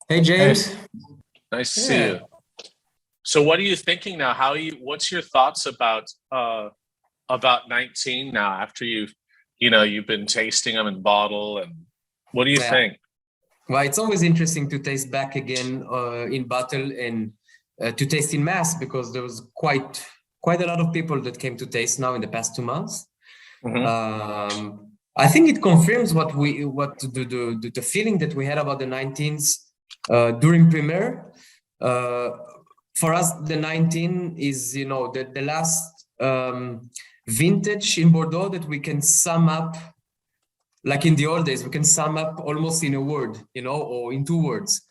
Hey Hey, James. nice to see Yeah. you. So what are you thinking now? What's your thoughts about 19 now after you've been tasting them in bottle and what do you Yeah. think? Well, it's always interesting to taste back again in bottle and to taste in mass because there was quite a lot of people that came to taste now in the past 2 months. Hmm. I think it confirms what the feeling that we had about the 19s during premiere. Uh, for us, the 19 is the last vintage in Bordeaux that we can sum up. Like in the old days, we can sum up almost in a word, or in 2 words.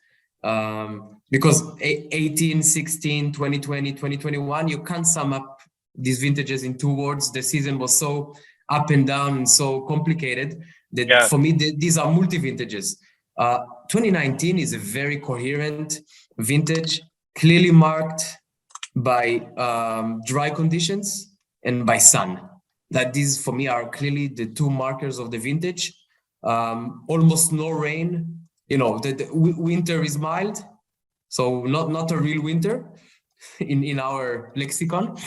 Because 18, 16, 2020, 2021, you can't sum up these vintages in 2 words. The season was so up and down and so complicated that Yeah. for me, these are multi-vintages. 2019 is a very coherent vintage, clearly marked by dry conditions and by sun. That these for me are clearly the two markers of the vintage. Almost no rain. The winter is mild, so not a real winter in our lexicon.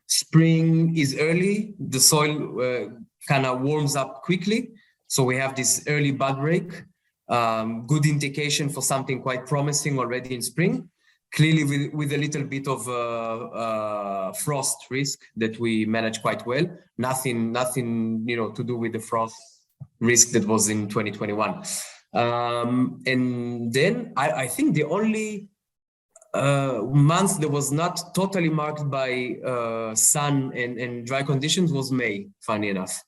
Spring is early. The soil kind of warms up quickly, so we have this early bud break. Good indication for something quite promising already in spring. Clearly, with a little bit of frost risk that we manage quite well. Nothing, to do with the frost risk that was in 2021. And then I think the only month that was not totally marked by sun and dry conditions was May, funny enough.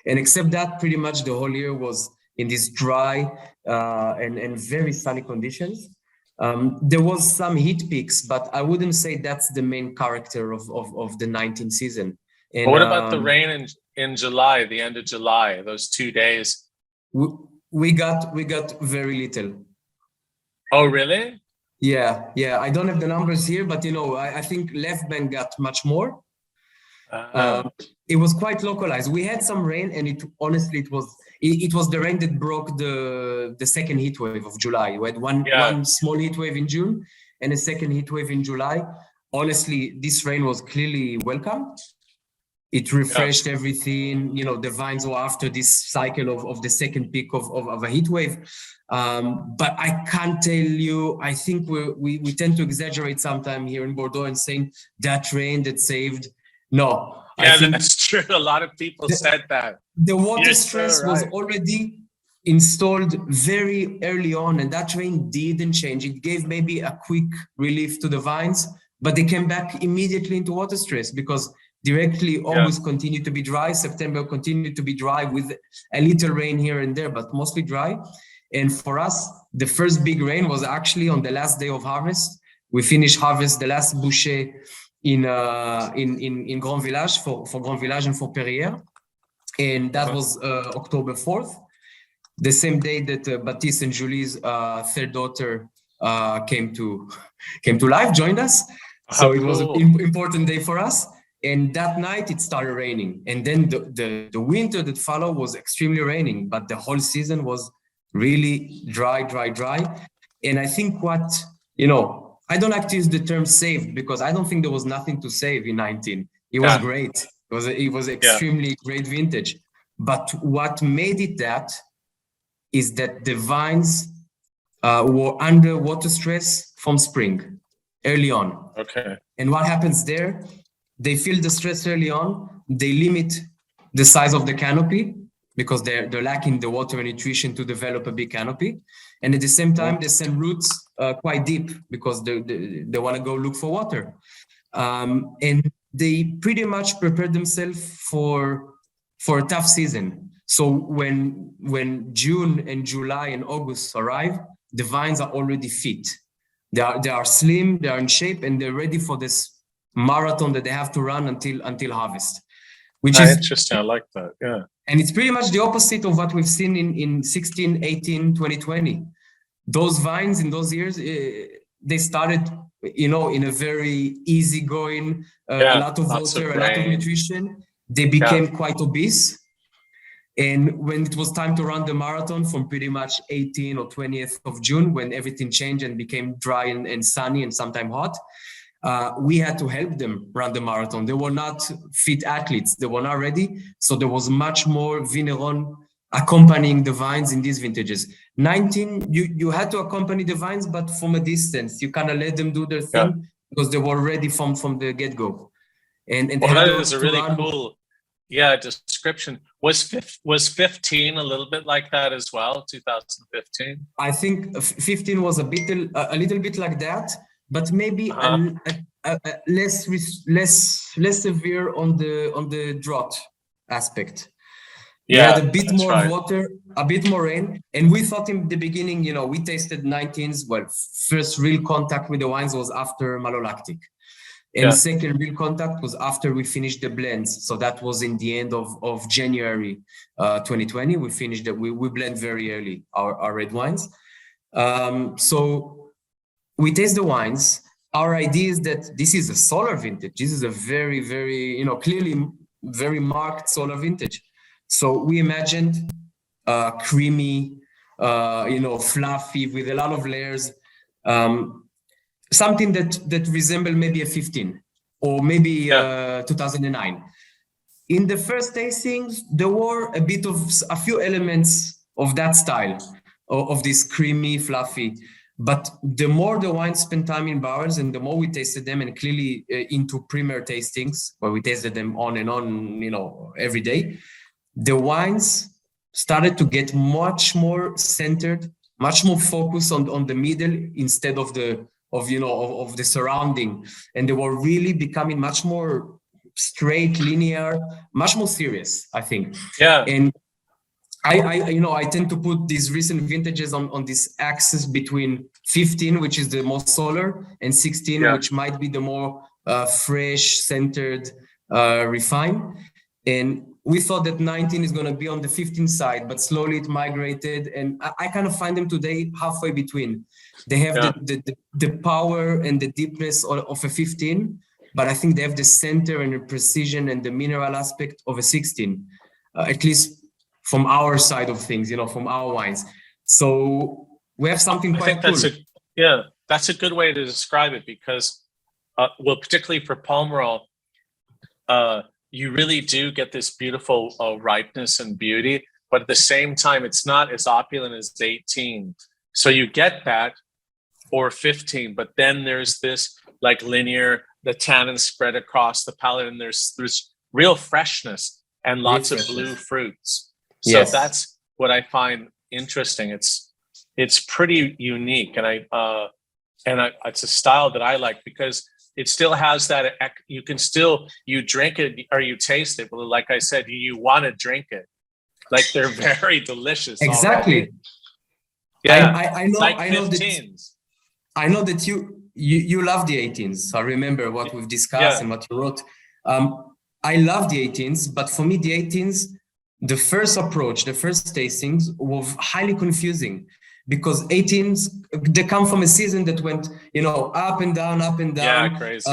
And except that, pretty much the whole year was in these dry and very sunny conditions. There was some heat peaks, but I wouldn't say that's the main character of the 19th season. But And what about the rain in July, the end of July, those 2 days? we, we got very little. Oh, really? Yeah. I don't have the numbers here, but I think left bank got much more. Uh, Um, it was quite localized. We had some rain, and it was the rain that broke the second heat wave of July. We had one yeah. one small heat wave in June and a second heat wave in July. Honestly, this rain was clearly welcome. It Yeah. refreshed everything. The vines were after this cycle of the second peak of a heat wave. But I can't tell you. I think we tend to exaggerate sometime here in Bordeaux and saying that rain that saved. No, I Yeah, think that's true. A lot of people the, said that. the water You're so stress was right. already installed very early on, and that rain didn't change. It gave maybe a quick relief to the vines, but they came back immediately into water stress because directly Yeah. August continued to be dry, September continued to be dry with a little rain here and there, but mostly dry. And for us, the first big rain was actually on the last day of harvest. We finished harvest the last boucher in Grand Village for Grand Village and for Perrières, and that Uh-huh. was October 4th, the same day that Baptiste and Julie's third daughter came to life, joined us. How So it was an cool. important day for us. And that night it started raining, and then the winter that followed was extremely raining, but the whole season was really dry. And I think I don't like to use the term saved because I don't think there was nothing to save in 19. It was Yeah. great. It was Yeah. extremely great vintage. But what made it that is that the vines were under water stress from spring early on. Okay. And what happens there? They feel the stress early on. They limit the size of the canopy because they're lacking the water and nutrition to develop a big canopy. And at the same time, they send roots quite deep because they want to go look for water. And they pretty much prepare themselves for a tough season. So when June and July and August arrive, the vines are already fit. They are slim, they are in shape, and they're ready for this marathon that they have to run until harvest. Which is Interesting. I like that. Yeah. And it's pretty much the opposite of what we've seen in 16, 18, 2020. Those vines in those years, they started, in a very easygoing, a Yeah. lot of Lots water, of a lot of rain. nutrition. They Yeah. became quite obese. And when it was time to run the marathon from pretty much 18th or 20th of June, when everything changed and became dry and sunny and sometimes hot, we had to help them run the marathon. They were not fit athletes. They were not ready. So there was much more vigneron accompanying the vines in these vintages. 19, you had to accompany the vines, but from a distance. You kind of let them do their thing because they were ready from the get-go. And they well, had that is a really run. cool description. Was 15 a little bit like that as well, 2015? I think 15 was a little bit like that, but maybe less severe on the drought aspect. We had a bit more water, a bit more rain, and we thought in the beginning, we tasted 19s. Well, first real contact with the wines was after malolactic. And second real contact was after we finished the blends. So that was in the end of January 2020. We finished that. We blend very early our red wines. So we taste the wines. Our idea is that this is a solar vintage. This is a very, very, clearly very marked solar vintage. So we imagined creamy, fluffy with a lot of layers. Something that resembled maybe a 15 or maybe 2009. In the first tastings, there were a few elements of that style, of this creamy, fluffy. But the more the wines spent time in barrels and the more we tasted them, and clearly into premier tastings, where we tasted them on and on, every day, the wines started to get much more centered, much more focused on the middle instead of the surrounding, and they were really becoming much more straight, linear, much more serious, I think. And I tend to put these recent vintages on this axis between 15, which is the most solar, and 16, which might be the more fresh, centered, refined. And we thought that 19 is going to be on the 15 side, but slowly it migrated. And I kind of find them today halfway between. They have the power and the deepness of a 15, but I think they have the center and the precision and the mineral aspect of a 16, at least from our side of things, from our wines. So we have something quite cool. That's a good way to describe it because, particularly for Pomerol, you really do get this beautiful ripeness and beauty, but at the same time, it's not as opulent as 18. So you get that, or 15, but then there's this like linear, the tannins spread across the palate, and there's real freshness and lots of blue fruits. So that's what I find interesting. It's pretty unique, and it's a style that I like because it still has that. You drink it or you taste it, but like I said, you want to drink it. Like they're very delicious. Exactly. Already. Yeah, I know. like I know 15s. I know that you love the 18s. I remember what we've discussed and what you wrote. I love the 18s, but for me, the 18s, the first approach, the first tastings was highly confusing because 18s, they come from a season that went, up and down, up and down. Yeah, crazy.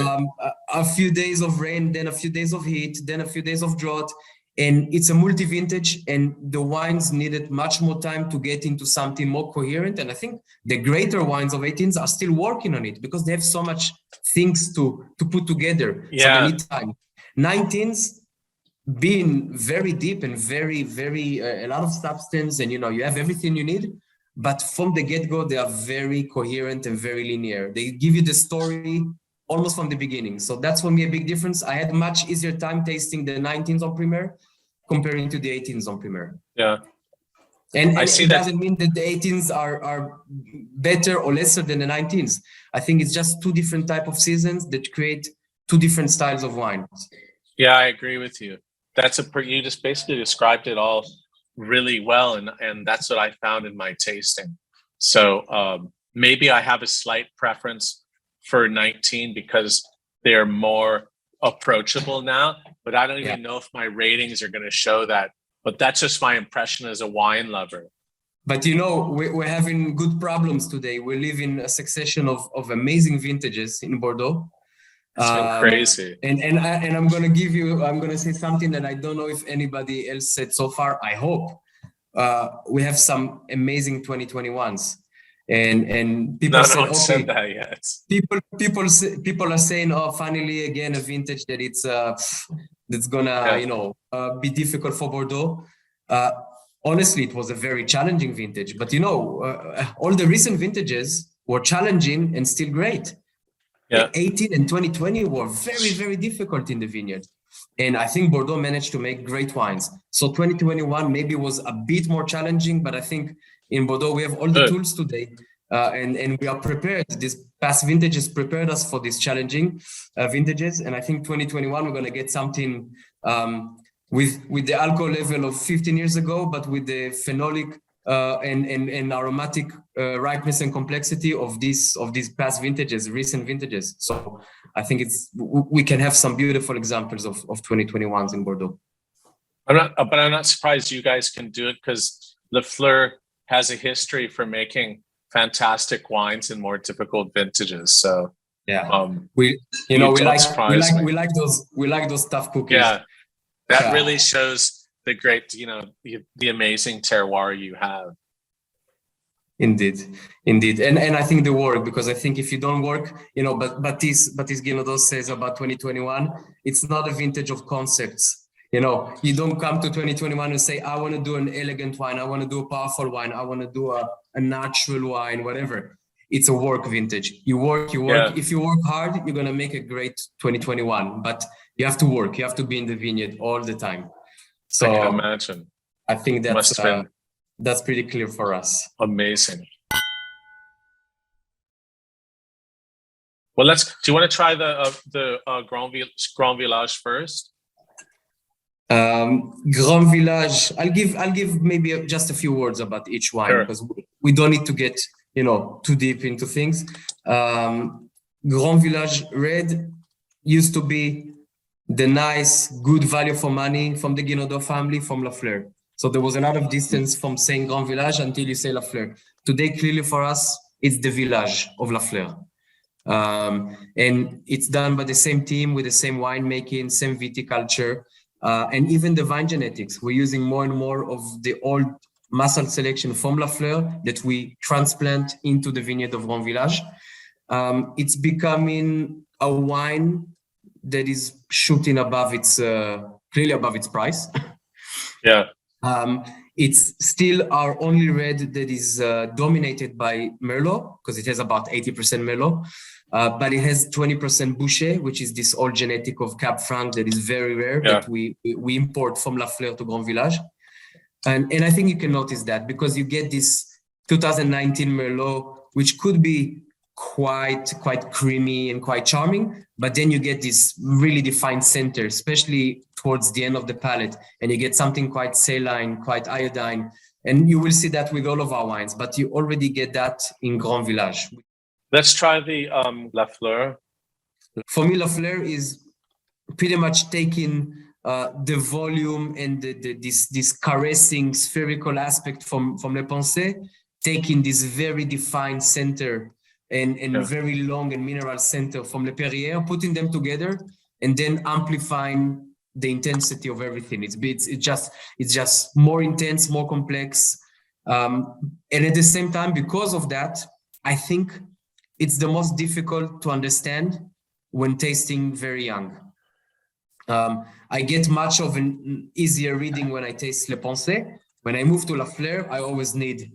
A few days of rain, then a few days of heat, then a few days of drought. And it's a multi-vintage, and the wines needed much more time to get into something more coherent. And I think the greater wines of 18s are still working on it because they have so much things to put together. So they need time. 19s being very deep and very, very, a lot of substance, and you have everything you need. But from the get-go, they are very coherent and very linear. They give you the story almost from the beginning. So that's for me a big difference. I had much easier time tasting the 19s on Premier comparing to the 18s on Premier. Yeah. And it doesn't mean that the 18s are better or lesser than the 19s. I think it's just two different type of seasons that create two different styles of wine. Yeah, I agree with you. You just basically described it all really well. And that's what I found in my tasting. So maybe I have a slight preference for 19 because they're more approachable now, but I don't even know if my ratings are going to show that. But that's just my impression as a wine lover. But we're having good problems today. We live in a succession of amazing vintages in Bordeaux. It's been crazy. And I'm gonna say something that I don't know if anybody else said so far. I hope we have some amazing 2021s, and people No said, one okay, said that yet. people are saying, oh, finally again a vintage that it's that's gonna be difficult for Bordeaux. Honestly, it was a very challenging vintage, but all the recent vintages were challenging and still great. Yeah. 18 and 2020 were very, very difficult in the vineyard. And I think Bordeaux managed to make great wines. So 2021 maybe was a bit more challenging, but I think in Bordeaux we have all the tools today, and we are prepared. This past vintages prepared us for these challenging vintages. And I think 2021 we're going to get something with the alcohol level of 15 years ago, but with the phenolic and aromatic ripeness and complexity of these past vintages, recent vintages. So I think we can have some beautiful examples of 2021s in Bordeaux. But I'm not surprised you guys can do it, because Lafleur has a history for making fantastic wines in more difficult vintages. So yeah, we like those tough cookies. Yeah, that really shows the great, the amazing terroir you have. Indeed. And I think the work, because I think if you don't work, but this Guinados says about 2021, it's not a vintage of concepts. You don't come to 2021 and say, I want to do an elegant wine, I want to do a powerful wine, I want to do a natural wine, whatever. It's a work vintage. You work. Yeah. If you work hard, you're going to make a great 2021, but you have to work. You have to be in the vineyard all the time. So I can imagine. I think that's pretty clear for us. Amazing. Well, do you want to try the Grand Village first? Grand Village. I'll give maybe just a few words about each wine, because we don't need to get too deep into things. Grand Village Red used to be the nice, good value for money from the Guinados family, from Lafleur. So there was a lot of distance from saying Grand Village until you say Lafleur. Today, clearly for us, it's the village of Lafleur. And it's done by the same team with the same winemaking, same viticulture, and even the vine genetics. We're using more and more of the old muscle selection from Lafleur that we transplant into the vineyard of Grand Village. It's becoming a wine that is shooting clearly above its price. Yeah. It's still our only red that is dominated by Merlot, because it has about 80% Merlot, but it has 20% Boucher, which is this old genetic of Cab Franc that is very rare, that we import from Lafleur to Grand Village. And I think you can notice that, because you get this 2019 Merlot, which could be quite creamy and quite charming, but then you get this really defined center, especially towards the end of the palate, and you get something quite saline, quite iodine, and you will see that with all of our wines, but you already get that in Grand Village. Let's try the Lafleur. For me, Lafleur is pretty much taking the volume and this caressing spherical aspect from Le Pensée, taking this very defined center and very long and mineral center from Le Perrier, putting them together and then amplifying the intensity of everything. It's just more intense, more complex. And at the same time, because of that, I think it's the most difficult to understand when tasting very young. I get much of an easier reading when I taste Le Pensée. When I move to Lafleur, I always need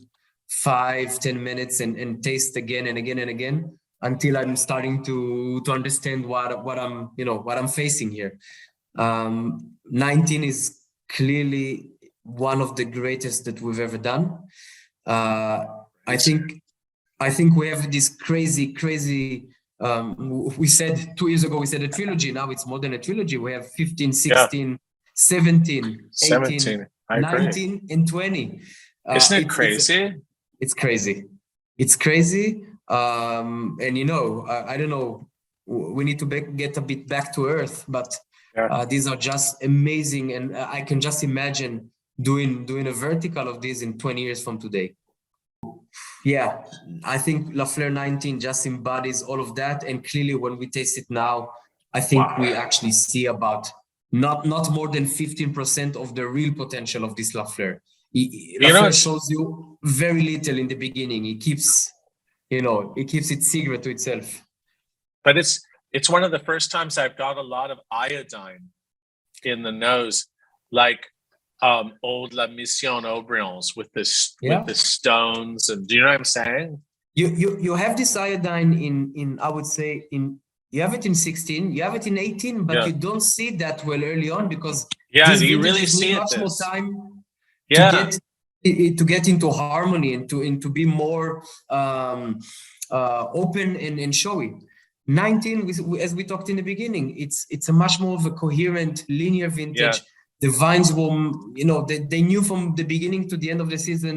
5-10 minutes and taste again and again and again until I'm starting to understand what I'm facing here. 19 is clearly one of the greatest that we've ever done. I think we have this crazy. We said 2 years ago, we said a trilogy. Now it's more than a trilogy. We have 15, 16, 17, 18, 19, and 20. Isn't it crazy? It's crazy. It's crazy. And I don't know, we need to get a bit back to earth, but these are just amazing. And I can just imagine doing a vertical of this in 20 years from today. Yeah, I think Lafleur 19 just embodies all of that. And clearly when we taste it now, I think we actually see about not more than 15% of the real potential of this Lafleur. Lafleur shows you very little in the beginning. It keeps its secret to itself. But it's one of the first times I've got a lot of iodine in the nose, like old La Mission Aubrions with the stones, and do you know what I'm saying? You have this iodine in I would say you have it in 16, you have it in 18, but you don't see that well early on because you really see much more time to get into harmony and to be more open and showy. 19, as we talked in the beginning, it's a much more of a coherent, linear vintage. The vines were, they knew from the beginning to the end of the season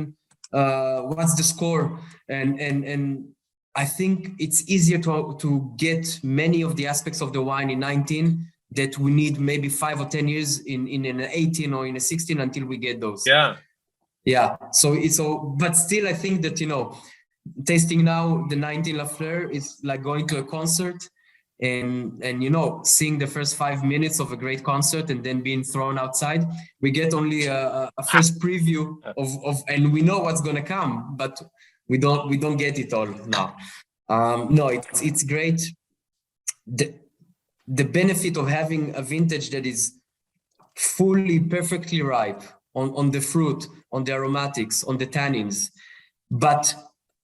what's the score, and I think it's easier to get many of the aspects of the wine in 19 that we need maybe 5 or 10 years in an 18 or in a 16 until we get those. So but still I think that tasting now the 19 Lafleur is like going to a concert and seeing the first 5 minutes of a great concert and then being thrown outside. We get only a first preview of and we know what's going to come, but we don't get it all now. No, it's great. The benefit of having a vintage that is fully perfectly ripe on the fruit, on the aromatics, on the tannins, but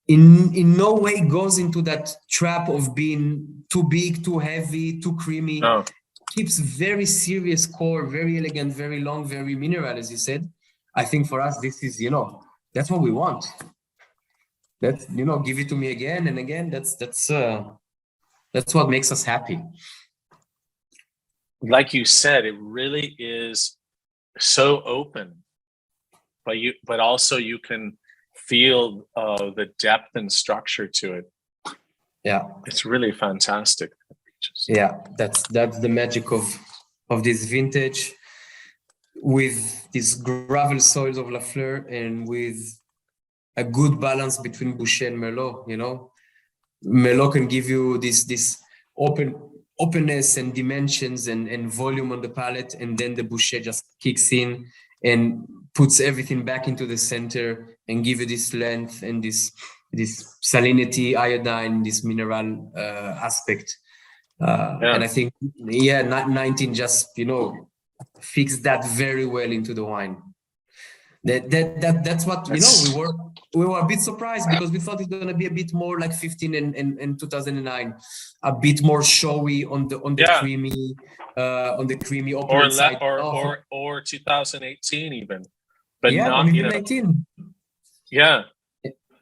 in no way goes into that trap of being too big, too heavy, too creamy. No. Keeps very serious core, very elegant, very long, very mineral, as you said. I think for us, this is, that's what we want. That's, give it to me again and again. That's what makes us happy. Like you said, it really is so open, but also you can feel the depth and structure to it. Yeah, it's really fantastic. Yeah, that's the magic of this vintage, with these gravel soils of Lafleur and with a good balance between Bouschet and Merlot. Merlot can give you this openness and dimensions and volume on the palate, and then the Bouschet just kicks in and puts everything back into the center and give you this length and this salinity, iodine, this mineral aspect. And I think 19 just fixed that very well into the wine. That's what we were a bit surprised because we thought it's going to be a bit more like 15 and 2009, a bit more showy on the creamy opulent side, or 2018 even, but not 19.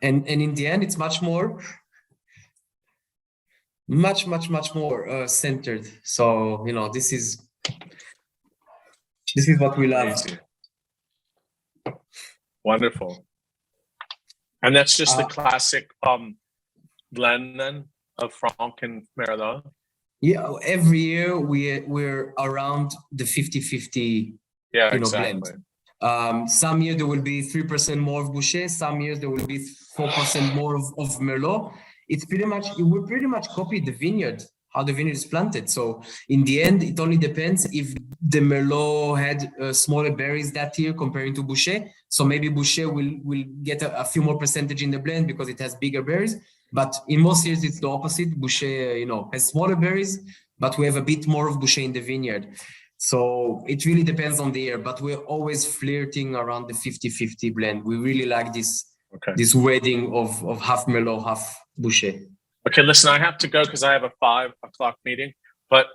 And in the end it's much more centered. So this is what we love. Wonderful. And that's just the classic blend then of Franc and Merlot. Yeah, every year we're around the 50-50 exactly. blend. Some year there will be 3% more of Bouschet, some years there will be 4% more of Merlot. We pretty much copy the vineyard, how the vineyard is planted. So in the end, it only depends if the Merlot had smaller berries that year comparing to Bouschet. So maybe Bouschet will get a few more percentage in the blend because it has bigger berries. But in most years, it's the opposite. Bouschet, has smaller berries, but we have a bit more of Bouschet in the vineyard. So it really depends on the year, but we're always flirting around the 50-50 blend. We really like this wedding of half Merlot, half Bouschet. Okay, listen, I have to go because I have a 5 o'clock meeting, but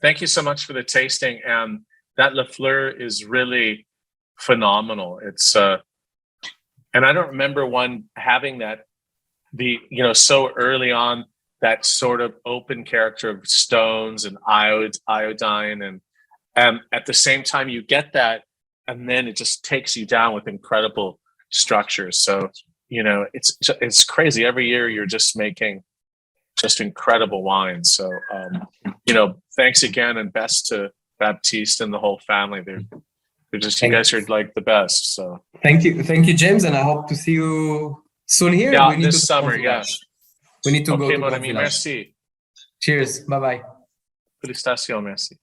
thank you so much for the tasting. And that Lafleur is really phenomenal. It's and I don't remember one having that, so early on, that sort of open character of stones and iodine, and at the same time you get that, and then it just takes you down with incredible structures. So it's crazy. Every year you're just making just incredible wines. So thanks again, and best to Baptiste and the whole family. They're just, you guys are like the best. So thank you, James, and I hope to see you soon here. Yeah, this summer. Yeah, we need to go. Okay, mon ami, merci. Cheers. Bye bye. Félicitations, merci.